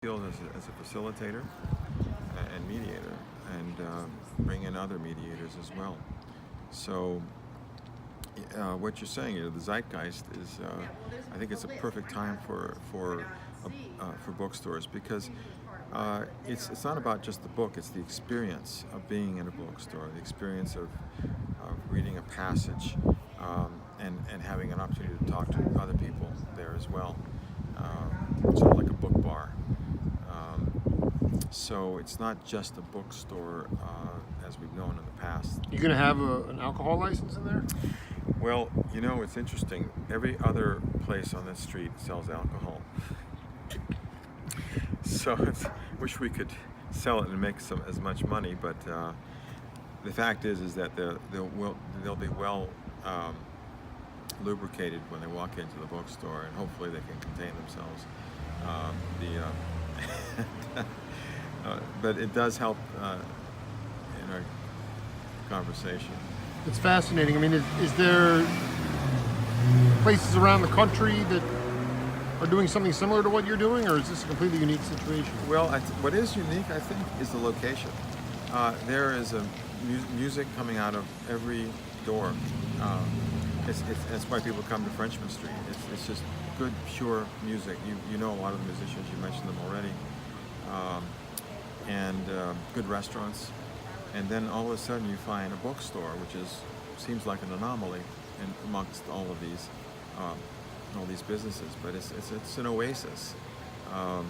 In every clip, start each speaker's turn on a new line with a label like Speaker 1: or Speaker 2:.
Speaker 1: skills as a facilitator and mediator, and bring in other mediators as well. So what you're saying, the zeitgeist is, I think it's a perfect time for bookstores, because it's not about just the book, it's the experience of being in a bookstore, the experience of reading a passage, and having an opportunity to talk to other people there as well, sort of like a book bar. So it's not just a bookstore as we've known in the past.
Speaker 2: You gonna have an alcohol license in there?
Speaker 1: Well, it's interesting. Every other place on this street sells alcohol. So I wish we could sell it and make as much money, but the fact is that they'll be well lubricated when they walk into the bookstore, and hopefully they can contain themselves. But it does help in our conversation.
Speaker 2: It's fascinating. I mean, is there places around the country that are doing something similar to what you're doing, or is this a completely unique situation?
Speaker 1: Well, what is unique, I think, is the location. There is music coming out of every door. That's why people come to Frenchman Street. It's just good, pure music. You know a lot of the musicians, you mentioned them already. And good restaurants. And then all of a sudden you find a bookstore, which seems like an anomaly amongst all these businesses, but it's an oasis. I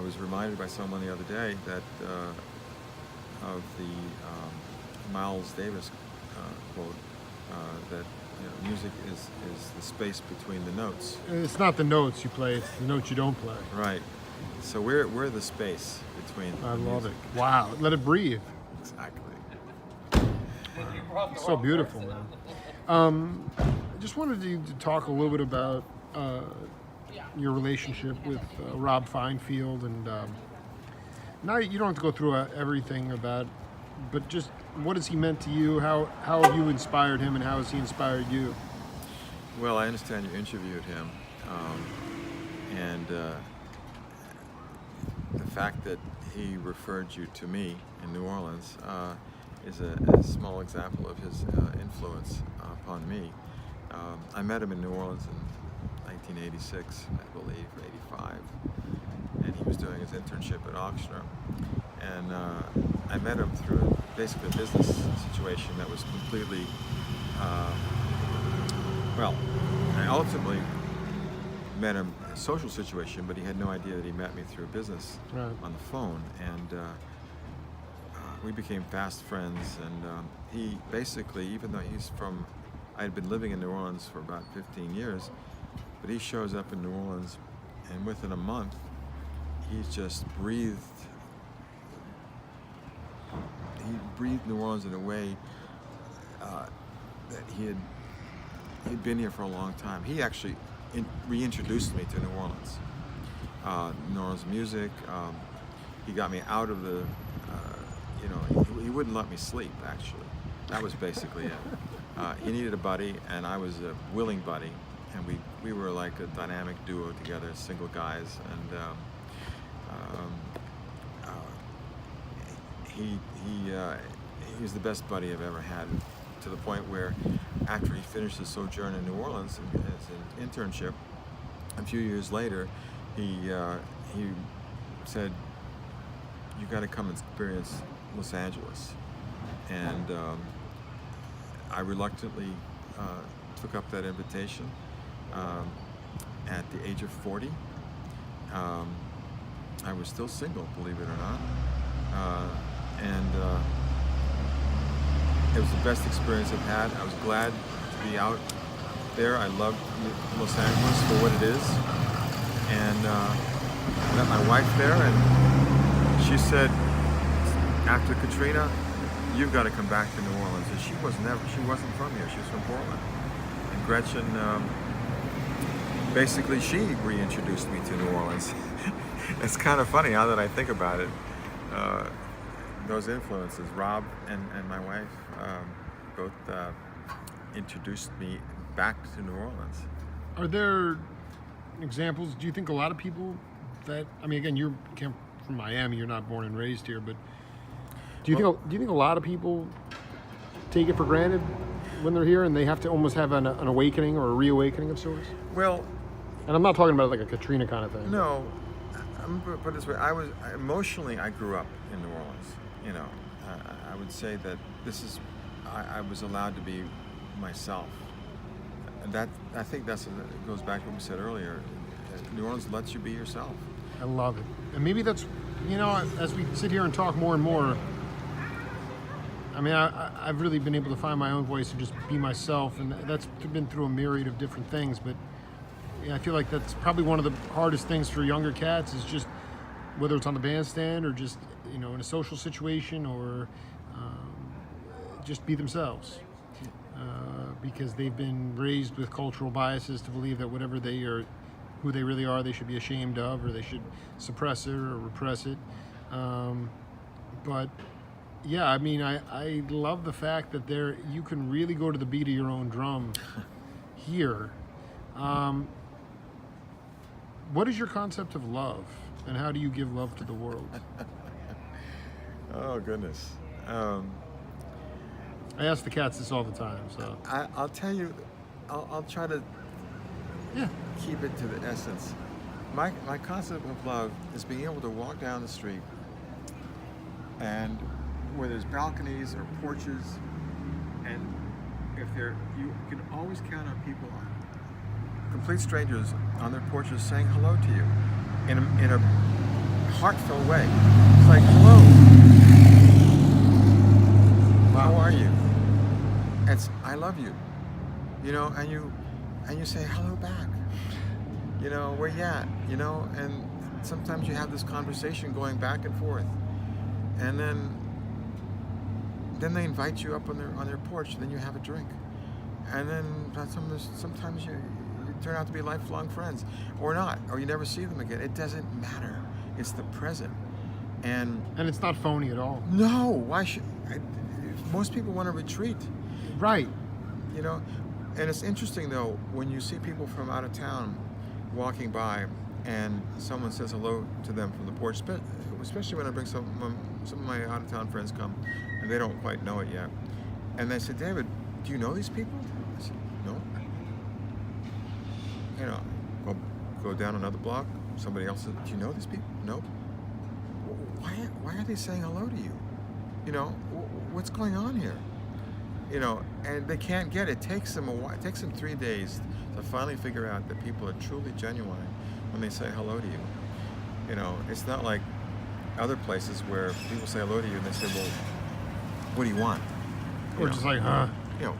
Speaker 1: was reminded by someone the other day that of the Miles Davis quote that music is the space between the notes.
Speaker 2: It's not the notes you play; it's the notes you don't play.
Speaker 1: Right. So we're the space between.
Speaker 2: I love it. Wow. Let it breathe.
Speaker 1: Exactly.
Speaker 2: So beautiful, man. I just wanted to talk a little bit about your relationship with Rob Finefield, and now you don't have to go through everything about, but just what has he meant to you? How have you inspired him, and how has he inspired you?
Speaker 1: Well, I understand you interviewed him, and the fact that he referred you to me in New Orleans is a small example of his influence upon me. I met him in New Orleans in 1986, I believe, or 85, and he was doing his internship at Auctioner. And I met him through basically a business situation that was completely, I ultimately met him in a social situation, but he had no idea that he met me through a business on the phone. And we became fast friends, and he basically, even though I had been living in New Orleans for about 15 years, but he shows up in New Orleans, and within a month, he just breathed New Orleans in a way that he'd been here for a long time. He actually reintroduced me to New Orleans. New Orleans music. He got me out of the, he wouldn't let me sleep, actually. That was basically it. He needed a buddy, and I was a willing buddy, and we were like a dynamic duo together, single guys, and he was the best buddy I've ever had, to the point where after he finished his sojourn in New Orleans as an internship, a few years later, he said, "You got to come and experience Los Angeles." And I reluctantly took up that invitation at the age of 40. I was still single, believe it or not. And it was the best experience I've had. I was glad to be out there. I loved Los Angeles for what it is. And I met my wife there, and she said, after Katrina, "You've got to come back to New Orleans." And she wasn't from here. She was from Portland. And Gretchen, basically, she reintroduced me to New Orleans. It's kind of funny now that I think about it. Those influences, Rob and my wife, both introduced me back to New Orleans.
Speaker 2: Are there examples. Do you think a lot of people that, I mean, again, you came from Miami, you're not born and raised here, but do you think a lot of people take it for granted when they're here and they have to almost have an awakening or a reawakening of sorts?
Speaker 1: Well,
Speaker 2: And I'm not talking about like a Katrina kind of thing.
Speaker 1: no, put it this way. Emotionally, I grew up in New Orleans. You know, I would say that I was allowed to be myself. And I think it goes back to what we said earlier. New Orleans lets you be yourself.
Speaker 2: I love it. And maybe that's, as we sit here and talk more and more, I mean, I've really been able to find my own voice and just be myself, and that's been through a myriad of different things. But I feel like that's probably one of the hardest things for younger cats is just, whether it's on the bandstand or just, in a social situation or just be themselves. Because they've been raised with cultural biases to believe that whatever they are, who they really are, they should be ashamed of, or they should suppress it or repress it. But yeah, I mean, I love the fact that you can really go to the beat of your own drum here. What is your concept of love, and how do you give love to the world?
Speaker 1: Oh, goodness.
Speaker 2: I ask the cats this all the time, so.
Speaker 1: I'll tell you, I'll try to keep it to the essence. My concept of love is being able to walk down the street and where there's balconies or porches, and you can always count on people, complete strangers on their porches saying hello to you in a heartfelt way. It's like, hello. How are you? I love you. And you say hello back. Where you at? And sometimes you have this conversation going back and forth. And then they invite you up on their porch, and then you have a drink. And then sometimes you turn out to be lifelong friends, or not, or you never see them again. It doesn't matter. It's the present. And
Speaker 2: it's not phony at all.
Speaker 1: No, why should most people want to retreat.
Speaker 2: Right.
Speaker 1: And it's interesting though, when you see people from out of town walking by and someone says hello to them from the porch, especially when I bring some of my out of town friends come and they don't quite know it yet. And they say, David, do you know these people? I said, no. Go down another block, somebody else says, do you know these people? Nope. Why are they saying hello to you? What's going on here? And they can't get it. It takes them a while. It takes them 3 days to finally figure out that people are truly genuine when they say hello to you. It's not like other places where people say hello to you and they say, well, what do you want?
Speaker 2: Or just like, huh?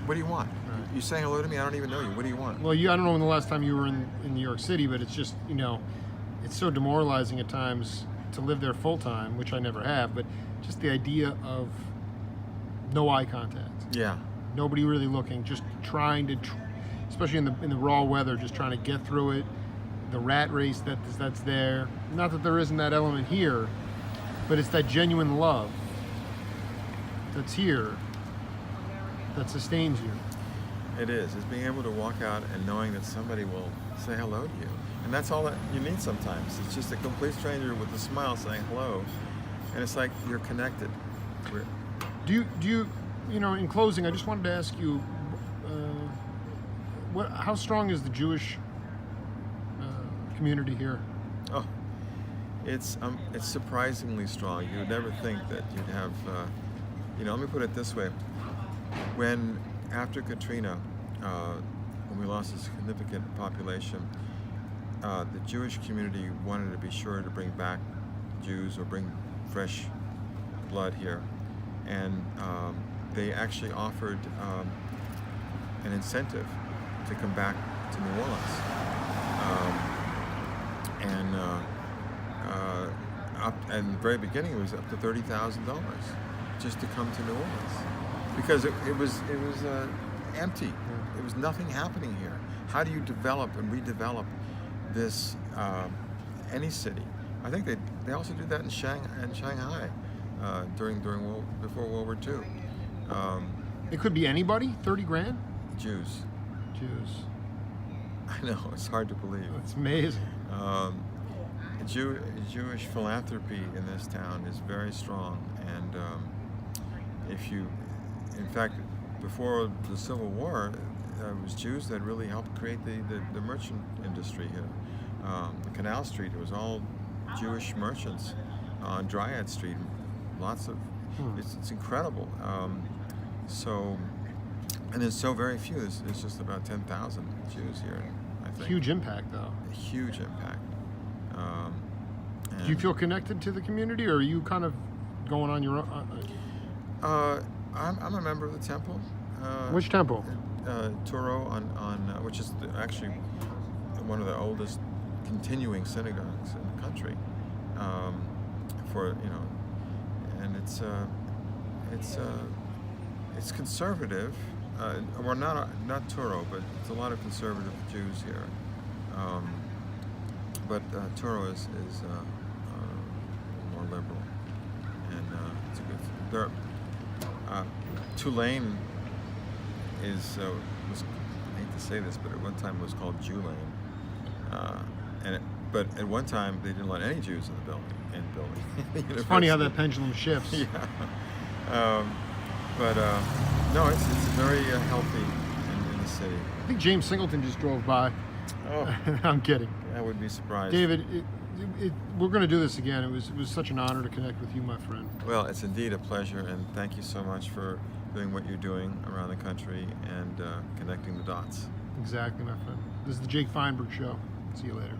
Speaker 1: What do you want? Right. You're saying hello to me? I don't even know you. What do you want?
Speaker 2: Well, I don't know when the last time you were in New York City, but it's just, it's so demoralizing at times to live there full time, which I never have, but just the idea of no eye contact.
Speaker 1: Yeah.
Speaker 2: Nobody really looking, just trying to, especially in the raw weather, just trying to get through it. The rat race that's there. Not that there isn't that element here, but it's that genuine love that's here that sustains you.
Speaker 1: It is. It's being able to walk out and knowing that somebody will say hello to you. And that's all that you need sometimes. It's just a complete stranger with a smile saying hello. And it's like you're connected.
Speaker 2: Do you, in closing, I just wanted to ask you, how strong is the Jewish community here?
Speaker 1: Oh, it's surprisingly strong. You would never think that you'd have, let me put it this way. After Katrina, when we lost a significant population, the Jewish community wanted to be sure to bring back Jews or bring fresh blood here. And they actually offered an incentive to come back to New Orleans. In the very beginning, it was up to $30,000 just to come to New Orleans, because it was empty. There was nothing happening here. How do you develop and redevelop this any city? I think they also did that in Shanghai before World War II.
Speaker 2: It could be anybody. 30 grand.
Speaker 1: Jews. I know, it's hard to believe.
Speaker 2: It's amazing.
Speaker 1: Um, Jewish philanthropy in this town is very strong, and if you, in fact, before the Civil War, it was Jews that really helped create the merchant industry here. The Canal Street, it was all Jewish merchants on Dryad Street. Lots of, it's incredible. And there's so very few. There's just about 10,000 Jews here, I think.
Speaker 2: Huge impact, though.
Speaker 1: A huge impact.
Speaker 2: Do you feel connected to the community, or are you kind of going on your own?
Speaker 1: I'm a member of the temple.
Speaker 2: Which temple?
Speaker 1: Turo, which is actually one of the oldest continuing synagogues in the country. And it's conservative. Well, not Turo, but it's a lot of conservative Jews here. But Turo is more liberal, and it's a good. Tulane was, I hate to say this, but at one time it was called Jew Lane, but at one time they didn't let any Jews in the building.
Speaker 2: It's funny how that pendulum shifts.
Speaker 1: Yeah. No, it's very healthy in the city.
Speaker 2: I think James Singleton just drove by.
Speaker 1: Oh,
Speaker 2: I'm kidding.
Speaker 1: I would be surprised.
Speaker 2: David, we're going to do this again. It was such an honor to connect with you, my friend.
Speaker 1: Well, it's indeed a pleasure, and thank you so much for doing what you're doing around the country and connecting the dots.
Speaker 2: Exactly, my friend. This is the Jake Feinberg Show. See you later.